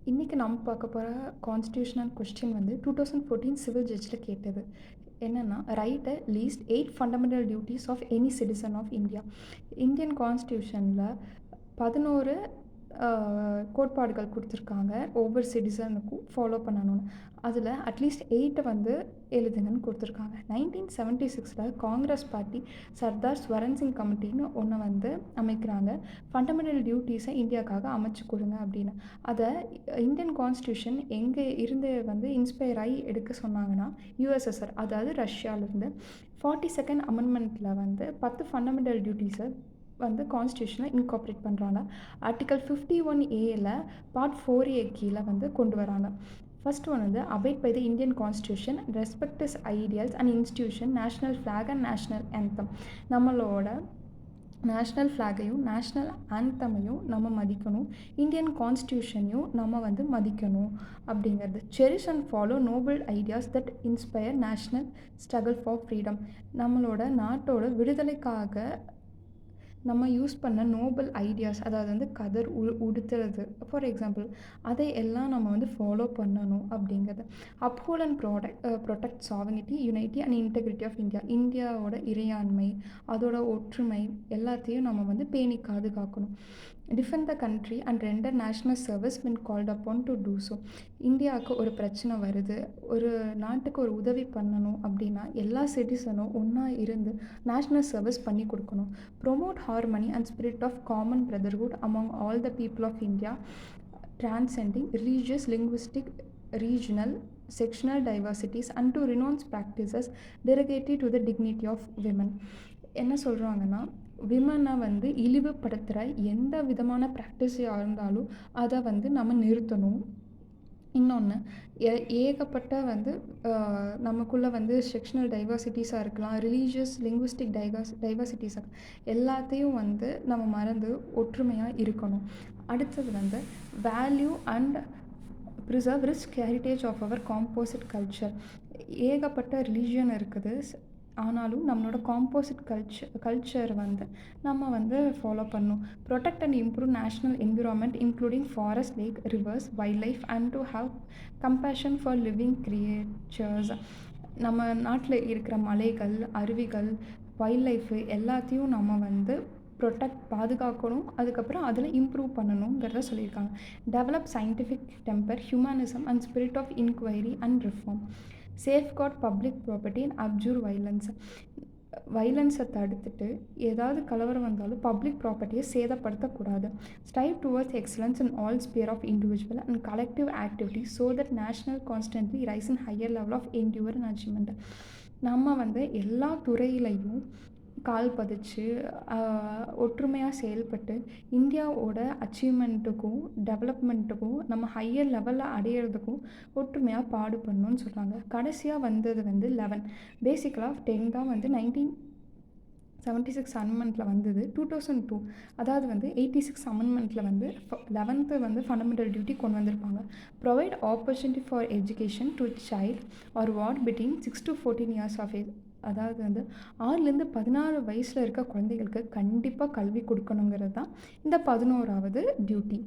இன்றைக்கி நம்ம பார்க்க போகிற கான்ஸ்டியூஷனல் கொஸ்டின் வந்து 2014 சிவில் ஜட்ஜில் கேட்டது. என்னென்னா, write a least 8 fundamental duties of any citizen of India. Indian கான்ஸ்டியூஷனில் 11 கோட்பாடுகள் கொடுத்துருக்காங்க ஒவ்வொரு சிட்டிசனுக்கும் ஃபாலோ பண்ணணும்னு. அதில் அட்லீஸ்ட் 8 வந்து எழுதுங்கன்னு கொடுத்துருக்காங்க. 1976 காங்கிரஸ் பார்ட்டி சர்தார் ஸ்வரன் சிங் கமிட்டின்னு ஒன்று வந்து அமைக்கிறாங்க. ஃபண்டமெண்டல் டியூட்டிஸை இந்தியாவுக்காக அமைச்சு கொடுங்க அப்படின்னு. அதை இந்தியன் கான்ஸ்டியூஷன் எங்கே இருந்து வந்து இன்ஸ்பயர் ஆகி எடுக்க சொன்னாங்கன்னா, யூஎஸ்எஸ்ஆர், அதாவது ரஷ்யாவிலேருந்து. 42nd அமெண்ட்மெண்ட்டில் வந்து 10 ஃபண்டமெண்டல் டியூட்டிஸை வந்து கான்ஸ்டியூஷனில் இன்கார்ப்ரேட் பண்ணுறாங்க. ஆர்டிகல் 51A பார்ட் 4A கீழே வந்து கொண்டு வராங்க. ஃபர்ஸ்ட் ஒன் வந்து abide by the Indian constitution, respect is ideals and institution, national flag and national anthem. நம்மளோட நேஷ்னல் ஃப்ளாகையும் நேஷ்னல் ஆந்தமையும் நம்ம மதிக்கணும், இந்தியன் கான்ஸ்டியூஷனையும் நம்ம வந்து மதிக்கணும் அப்படிங்கிறது. Cherish and follow noble ideas that inspire national struggle for freedom. நம்மளோட நாட்டோட விடுதலைக்காக நம்ம யூஸ் பண்ண நோபல் ஐடியாஸ், அதாவது வந்து கதர் உடுத்துறது ஃபார் எக்ஸாம்பிள், அதை எல்லாம் நம்ம வந்து ஃபாலோ பண்ணணும் அப்படிங்கிறது. Uphold and protect sovereignty, unity and integrity of India. இந்தியாவோட இறையாண்மை, அதோட ஒற்றுமை எல்லாத்தையும் நம்ம வந்து பேணி பாதுகாக்கணும். Defend the country and render national service when called upon to do so. இந்தியாவுக்கு ஒரு பிரச்சனை வருது, ஒரு நாட்டுக்கு ஒரு உதவி பண்ணணும் அப்படின்னா எல்லா சிட்டிசனும் ஒன்றா இருந்து நேஷ்னல் சர்வீஸ் பண்ணி கொடுக்கணும். Promote harmony and spirit of common brotherhood among all the people of India, transcending religious, linguistic, regional, sectional diversities and to renounce practices derogatory to the dignity of women. என்ன சொல்கிறாங்கன்னா, விமனை வந்து இழிவுபடுத்துகிற எந்த விதமான ப்ராக்டிஸாக இருந்தாலும் அதை வந்து நம்ம நிறுத்தணும். இன்னொன்று, ஏகப்பட்ட வந்து நமக்குள்ளே வந்து செக்ஷனல் டைவர்சிட்டிஸாக இருக்கலாம், ரிலீஜியஸ் லிங்குவிஸ்டிக் டைவர்சிட்டிஸாக எல்லாத்தையும் வந்து நம்ம மறந்து ஒற்றுமையாக இருக்கணும். அடுத்தது வந்து value and preserve rich heritage of our composite culture. ஏகப்பட்ட ரிலீஜியன் இருக்குது, ஆனாலும் நம்மளோட காம்போசிட் கல்ச்சர் வந்து நம்ம வந்து ஃபாலோ பண்ணணும். Protect and improve national environment including forest, lake, rivers, wildlife and to have compassion for living creatures. நம்ம நாட்டில் இருக்கிற மலைகள், அருவிகள், வைல்ட் லைஃபு எல்லாத்தையும் நம்ம வந்து பாதுகாக்கணும். அதுக்கப்புறம் அதில் இம்ப்ரூவ் பண்ணணுங்கிறத சொல்லியிருக்காங்க. Develop scientific temper, humanism and spirit of inquiry and reform. Safeguard public property and abjure வைலன்ஸை தடுத்துட்டு ஏதாவது கலவரம் வந்தாலும் பப்ளிக் ப்ராப்பர்ட்டியை சேதப்படுத்தக்கூடாது. Strive towards excellence in all sphere of individual and collective activity so that national constantly rise in higher level of endeavour and achievement. நம்ம வந்து எல்லா துறையிலையும் கால் பதிச்சு ஒற்றுமையாக செயல்பட்டு இந்தியாவோட அச்சீவ்மெண்ட்டுக்கும் டெவலப்மெண்ட்டுக்கும் நம்ம ஹையர் லெவலில் அடையிறதுக்கும் ஒற்றுமையாக பாடுபடணும்னு சொல்கிறாங்க. கடைசியாக வந்தது வந்து 11. பேசிக்கலாக 10 தான் வந்து 1976 அமெண்ட்மெண்ட்டில் வந்தது. 2002, அதாவது வந்து 86 அமெண்ட்மெண்ட்டில் வந்து 11th வந்து ஃபண்டமெண்டல் டியூட்டி கொண்டு வந்திருப்பாங்க. Provide opportunity for education to child or ward between 6 to 14 years of age. அதாவது வந்து 6லேருந்து 14 வயசில் இருக்க குழந்தைகளுக்கு கண்டிப்பாக கல்வி கொடுக்கணுங்கிறது தான் இந்த 11வது டியூட்டி.